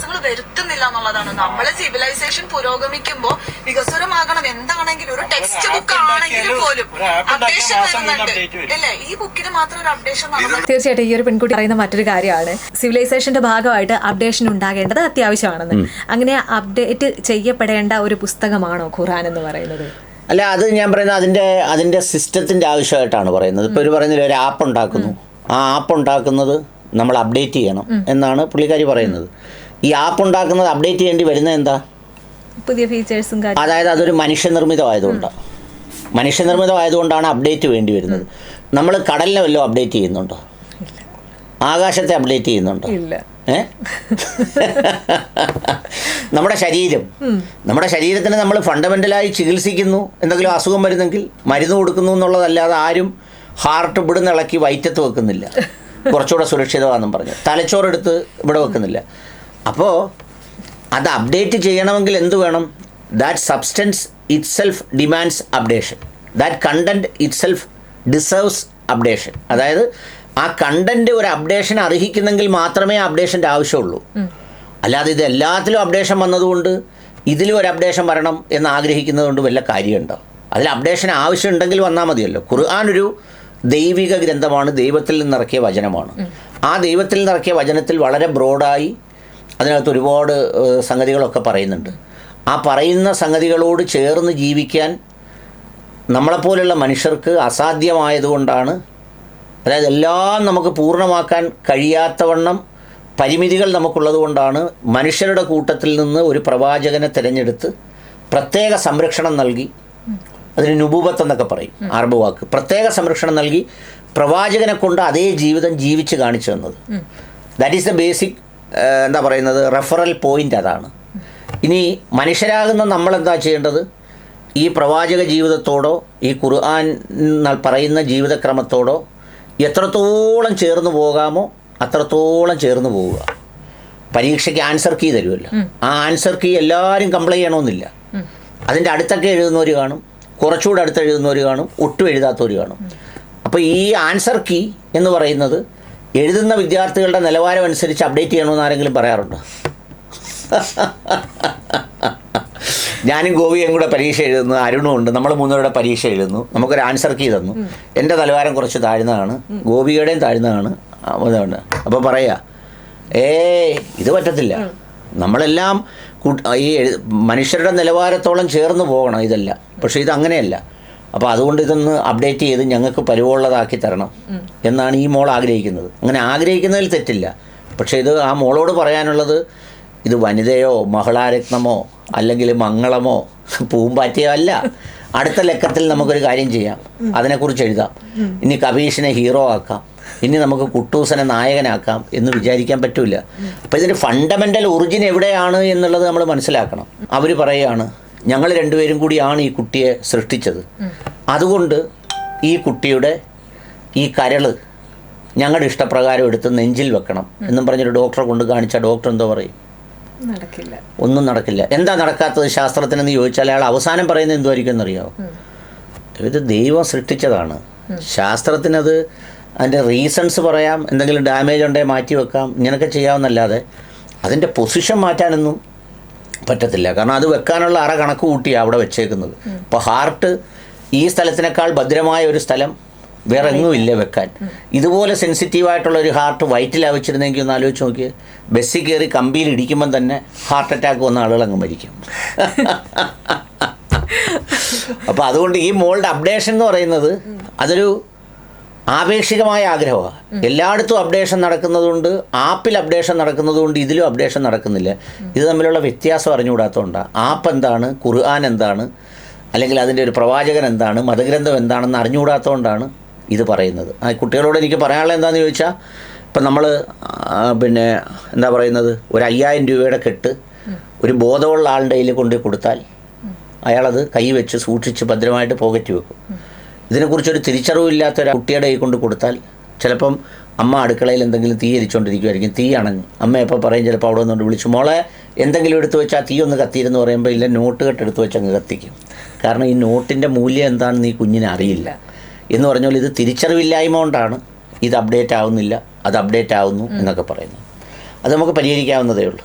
വ്യത്യാസങ്ങൾ വരുത്തുന്നില്ല എന്നുള്ളതാണ്. നമ്മളെ സിവിലൈസേഷൻ പുരോഗമിക്കുമ്പോൾ വികസ്വരമാകണം. എന്താണെങ്കിലും ഒരു ടെക്സ്റ്റ് ബുക്ക് ആണെങ്കിലും പോലും അപ്ഡേഷൻ വരുന്നുണ്ട് അല്ലേ? ഈ ബുക്കിന് മാത്രം ഒരു അപ്ഡേഷൻ. തീർച്ചയായിട്ടും ഈ ഒരു പെൺകുട്ടി പറയുന്ന മറ്റൊരു കാര്യമാണ് സിവിലൈസേഷന്റെ ഭാഗമായിട്ട് അപ്ഡേഷൻ ഉണ്ടാകേണ്ടത് അത്യാവശ്യമാണെന്ന്. അങ്ങനെ അപ്ഡേറ്റ് ചെയ്യപ്പെടേണ്ട ഒരു പുസ്തകമാണോ ഖുർആൻ എന്ന് പറയുന്നത്? അല്ല, അത് ഞാൻ പറയുന്നത് അതിൻ്റെ സിസ്റ്റത്തിൻ്റെ ആവശ്യമായിട്ടാണ് പറയുന്നത്. ഇപ്പോൾ ഒരു പറയുന്നില്ല, ഒരു ആപ്പ് ഉണ്ടാക്കുന്നു, ആ ആപ്പ് ഉണ്ടാക്കുന്നത് നമ്മൾ അപ്ഡേറ്റ് ചെയ്യണം എന്നാണ് പുള്ളിക്കാരി പറയുന്നത്. ഈ ആപ്പ് ഉണ്ടാക്കുന്നത് അപ്ഡേറ്റ് ചെയ്യേണ്ടി വരുന്നത് എന്താ? പുതിയ ഫീച്ചേഴ്സും. അതായത് അതൊരു മനുഷ്യനിർമ്മിതമായതുകൊണ്ടാണ് അപ്ഡേറ്റ് വേണ്ടി വരുന്നത്. നമ്മൾ കടലിനെ വല്ലതും അപ്ഡേറ്റ് ചെയ്യുന്നുണ്ടോ? ആകാശത്തെ അപ്ഡേറ്റ് ചെയ്യുന്നുണ്ടോ? നമ്മുടെ ശരീരത്തിന് നമ്മൾ ഫണ്ടമെൻ്റലായി ചികിത്സിക്കുന്നു. എന്തെങ്കിലും അസുഖം വരുന്നെങ്കിൽ മരുന്ന് കൊടുക്കുന്നു എന്നുള്ളതല്ലാതെ ആരും ഹാർട്ട് ഇവിടുന്ന് ഇളക്കി വയറ്റത്ത് വെക്കുന്നില്ല, കുറച്ചുകൂടെ സുരക്ഷിതമാണെന്നും പറഞ്ഞു. തലച്ചോറെടുത്ത് ഇവിടെ വെക്കുന്നില്ല. അപ്പോൾ അത് അപ്ഡേറ്റ് ചെയ്യണമെങ്കിൽ എന്ത് വേണം? That substance itself demands updation. That content itself deserves updation. അതായത് ആ കണ്ടൻറ്റ് ഒരു അപ്ഡേഷൻ അർഹിക്കുന്നെങ്കിൽ മാത്രമേ അപ്ഡേഷൻ്റെ ആവശ്യമുള്ളൂ. അല്ലാതെ ഇത് എല്ലാത്തിലും അപ്ഡേഷൻ വന്നതുകൊണ്ട് ഇതിലും ഒരു അപ്ഡേഷൻ വരണം എന്ന് ആഗ്രഹിക്കുന്നതുകൊണ്ട് വല്ല കാര്യമുണ്ടോ? അതിൽ അപ്ഡേഷൻ ആവശ്യമുണ്ടെങ്കിൽ വന്നാൽ മതിയല്ലോ. ഖുർആൻ ഒരു ദൈവിക ഗ്രന്ഥമാണ്, ദൈവത്തിൽ നിന്നിറക്കിയ വചനമാണ്. ആ ദൈവത്തിൽ നിന്നിറക്കിയ വചനത്തിൽ വളരെ ബ്രോഡായി അതിനകത്ത് ഒരുപാട് സംഗതികളൊക്കെ പറയുന്നുണ്ട്. ആ പറയുന്ന സംഗതികളോട് ചേർന്ന് ജീവിക്കാൻ നമ്മളെപ്പോലുള്ള മനുഷ്യർക്ക് അസാധ്യമായതുകൊണ്ടാണ്, അതായത് എല്ലാം നമുക്ക് പൂർണ്ണമാക്കാൻ കഴിയാത്തവണ്ണം പരിമിതികൾ നമുക്കുള്ളത് കൊണ്ടാണ് മനുഷ്യരുടെ കൂട്ടത്തിൽ നിന്ന് ഒരു പ്രവാചകനെ തിരഞ്ഞെടുത്ത് പ്രത്യേക സംരക്ഷണം നൽകി, അതിന് നുബൂവത്ത് എന്നൊക്കെ പറയും അറബ് വാക്ക്, പ്രത്യേക സംരക്ഷണം നൽകി പ്രവാചകനെ കൊണ്ട് അതേ ജീവിതം ജീവിച്ച് കാണിച്ചു തന്നത്. ദാറ്റ് ഈസ് ദ ബേസിക് എന്താ പറയുന്നത് റെഫറൽ പോയിൻ്റ് അതാണ്. ഇനി മനുഷ്യരാകുന്ന നമ്മളെന്താ ചെയ്യേണ്ടത്? ഈ പ്രവാചക ജീവിതത്തോടോ ഈ ഖുർആൻ പറയുന്ന ജീവിതക്രമത്തോടോ എത്രത്തോളം ചേർന്ന് പോകാമോ അത്രത്തോളം ചേർന്ന് പോവുക. പരീക്ഷയ്ക്ക് ആൻസർ കീ തരുമല്ലോ, ആ ആൻസർ കീ എല്ലാവരും കംപ്ലൈ ചെയ്യണമെന്നില്ല. അതിൻ്റെ അടുത്തൊക്കെ എഴുതുന്നവർ കാണും, കുറച്ചുകൂടെ അടുത്ത് എഴുതുന്നവർ കാണും, ഒട്ടും എഴുതാത്തവർ കാണും. അപ്പോൾ ഈ ആൻസർ കീ എന്ന് പറയുന്നത് എഴുതുന്ന വിദ്യാർത്ഥികളുടെ നിലവാരം അനുസരിച്ച് അപ്ഡേറ്റ് ചെയ്യണമെന്ന് ആരെങ്കിലും പറയാറുണ്ടോ? ഞാനും ഗോപിയും കൂടെ പരീക്ഷ എഴുതുന്നു, അരുണും ഉണ്ട്, നമ്മൾ മൂന്നുപേരുടെ പരീക്ഷ എഴുതുന്നു. നമുക്കൊരു ആൻസർ കീ തന്നു. എൻ്റെ നിലവാരം കുറച്ച് താഴ്ന്നതാണ്, ഗോപിയുടെയും താഴ്ന്നതാണ്. അപ്പോൾ പറയുക ഇത് പറ്റത്തില്ല. നമ്മളെല്ലാം ഈ മനുഷ്യരുടെ നിലവാരത്തോളം ചേർന്ന് പോകണം ഇതെല്ലാം. പക്ഷേ ഇതങ്ങനെയല്ല. അപ്പോൾ അതുകൊണ്ട് ഇതൊന്ന് അപ്ഡേറ്റ് ചെയ്ത് ഞങ്ങൾക്ക് പരിവുള്ളതാക്കി തരണം എന്നാണ് ഈ മോൾ ആഗ്രഹിക്കുന്നത്. അങ്ങനെ ആഗ്രഹിക്കുന്നതിൽ തെറ്റില്ല. പക്ഷേ ഇത് ആ മോളോട് പറയാനുള്ളത് ഇത് വനിതയോ മഹിളാരത്നമോ അല്ലെങ്കിൽ മംഗളമോ പൂമ്പാറ്റയോ അല്ല. അടുത്ത ലക്കത്തിൽ നമുക്കൊരു കാര്യം ചെയ്യാം, അതിനെക്കുറിച്ച് എഴുതാം. ഇനി കബീഷിനെ ഹീറോ ആക്കാം, ഇനി നമുക്ക് കുട്ടൂസനെ നായകനാക്കാം എന്ന് വിചാരിക്കാൻ പറ്റില്ല. അപ്പോൾ ഇതിൻ്റെ ഫണ്ടമെൻ്റൽ ഒറിജിൻ എവിടെയാണ് എന്നുള്ളത് നമ്മൾ മനസ്സിലാക്കണം. അവർ പറയുകയാണ് ഞങ്ങൾ രണ്ടുപേരും കൂടിയാണ് ഈ കുട്ടിയെ സൃഷ്ടിച്ചത്, അതുകൊണ്ട് ഈ കുട്ടിയുടെ ഈ കരള് ഞങ്ങളുടെ ഇഷ്ടപ്രകാരം എടുത്ത് നെഞ്ചിൽ വെക്കണം എന്നും പറഞ്ഞൊരു ഡോക്ടറെ കൊണ്ട് കാണിച്ചാൽ ഡോക്ടർ എന്തോ പറയും? നടക്കില്ല, ഒന്നും നടക്കില്ല. എന്താ നടക്കാത്തത് ശാസ്ത്രത്തിനെന്ന് ചോദിച്ചാൽ അയാൾ അവസാനം പറയുന്നത് എന്തുമായിരിക്കും എന്നറിയാമോ? ഇത് ദൈവം സൃഷ്ടിച്ചതാണ്. ശാസ്ത്രത്തിനത് അതിൻ്റെ റീസൺസ് പറയാം, എന്തെങ്കിലും ഡാമേജ് ഉണ്ടെങ്കിൽ മാറ്റി വെക്കാം, ഇങ്ങനെയൊക്കെ ചെയ്യാമെന്നല്ലാതെ അതിൻ്റെ പൊസിഷൻ മാറ്റാനൊന്നും പറ്റത്തില്ല. കാരണം അത് വെക്കാനുള്ള അറ കണക്ക് കൂട്ടിയാണ് അവിടെ വെച്ചേക്കുന്നത്. ഇപ്പോൾ ഹാർട്ട് ഈ സ്ഥലത്തിനേക്കാൾ ഭദ്രമായ ഒരു സ്ഥലം വേറെ എങ്ങുമില്ല വെക്കാൻ. ഇതുപോലെ സെൻസിറ്റീവായിട്ടുള്ള ഒരു ഹാർട്ട് വയറ്റിലാണ് വെച്ചിരുന്നെങ്കിൽ ഒന്ന് ആലോചിച്ച് നോക്കി, ബസ്സിൽ കയറി കമ്പിയിൽ ഇടിക്കുമ്പം തന്നെ ഹാർട്ട് അറ്റാക്ക് വന്ന ആളുകൾ അങ്ങ് മരിക്കും. അപ്പോൾ അതുകൊണ്ട് ഈ മോളുടെ അപ്ഡേഷൻ എന്ന് പറയുന്നത് അതൊരു ആപേക്ഷികമായ ആഗ്രഹമാണ്. എല്ലായിടത്തും അപ്ഡേഷൻ നടക്കുന്നതുകൊണ്ട്, ആപ്പിൽ അപ്ഡേഷൻ നടക്കുന്നതുകൊണ്ട് ഇതിലും അപ്ഡേഷൻ നടക്കുന്നില്ല. ഇത് തമ്മിലുള്ള വ്യത്യാസം അറിഞ്ഞുകൂടാത്തതുകൊണ്ടാണ്. ആപ്പ് എന്താണ്, ഖുർആൻ എന്താണ്, അല്ലെങ്കിൽ അതിൻ്റെ ഒരു പ്രവാചകൻ എന്താണ്, മതഗ്രന്ഥം എന്താണെന്ന് അറിഞ്ഞുകൂടാത്തതുകൊണ്ടാണ് ഇത് പറയുന്നത്. ആ കുട്ടികളോട് എനിക്ക് പറയാനുള്ളത് എന്താണെന്ന് ചോദിച്ചാൽ, ഇപ്പം നമ്മൾ പിന്നെ എന്താ പറയുന്നത്, ഒരു 5000 രൂപയുടെ കെട്ട് ഒരു ബോധമുള്ള ആളുടെ കയ്യിൽ കൊണ്ടുപോയി കൊടുത്താൽ അയാളത് കൈ വെച്ച് സൂക്ഷിച്ച് ഭദ്രമായിട്ട് പോക്കറ്റ് വെക്കും. ഇതിനെക്കുറിച്ചൊരു തിരിച്ചറിവില്ലാത്ത ഒരു കുട്ടിയുടെ കൈ കൊണ്ട് കൊടുത്താൽ ചിലപ്പം അമ്മ അടുക്കളയിൽ എന്തെങ്കിലും തീ എരിച്ചുകൊണ്ടിരിക്കുമായിരിക്കും, തീ അണഞ്ഞു. അമ്മ എപ്പോൾ പറയും ചിലപ്പോൾ അവിടെ നിന്നുകൊണ്ട് വിളിച്ചു, മോളെ എന്തെങ്കിലും എടുത്തു വെച്ചാൽ തീ ഒന്ന് കത്തിയിരുന്ന് പറയുമ്പോൾ ഇല്ല, നോട്ട് കെട്ടെടുത്ത് വെച്ച് അങ്ങ് കത്തിക്കും. കാരണം ഈ നോട്ടിൻ്റെ മൂല്യം എന്താണെന്ന് ഈ കുഞ്ഞിനെ അറിയില്ല എന്ന് പറഞ്ഞാൽ ഇത് തിരിച്ചറിവില്ലായ്മ കൊണ്ടാണ് ഇത് അപ്ഡേറ്റ് ആവുന്നില്ല, അത് അപ്ഡേറ്റ് ആവുന്നു എന്നൊക്കെ പറയുന്നത്. അത് നമുക്ക് പരിഹരിക്കാവുന്നതേ ഉള്ളൂ.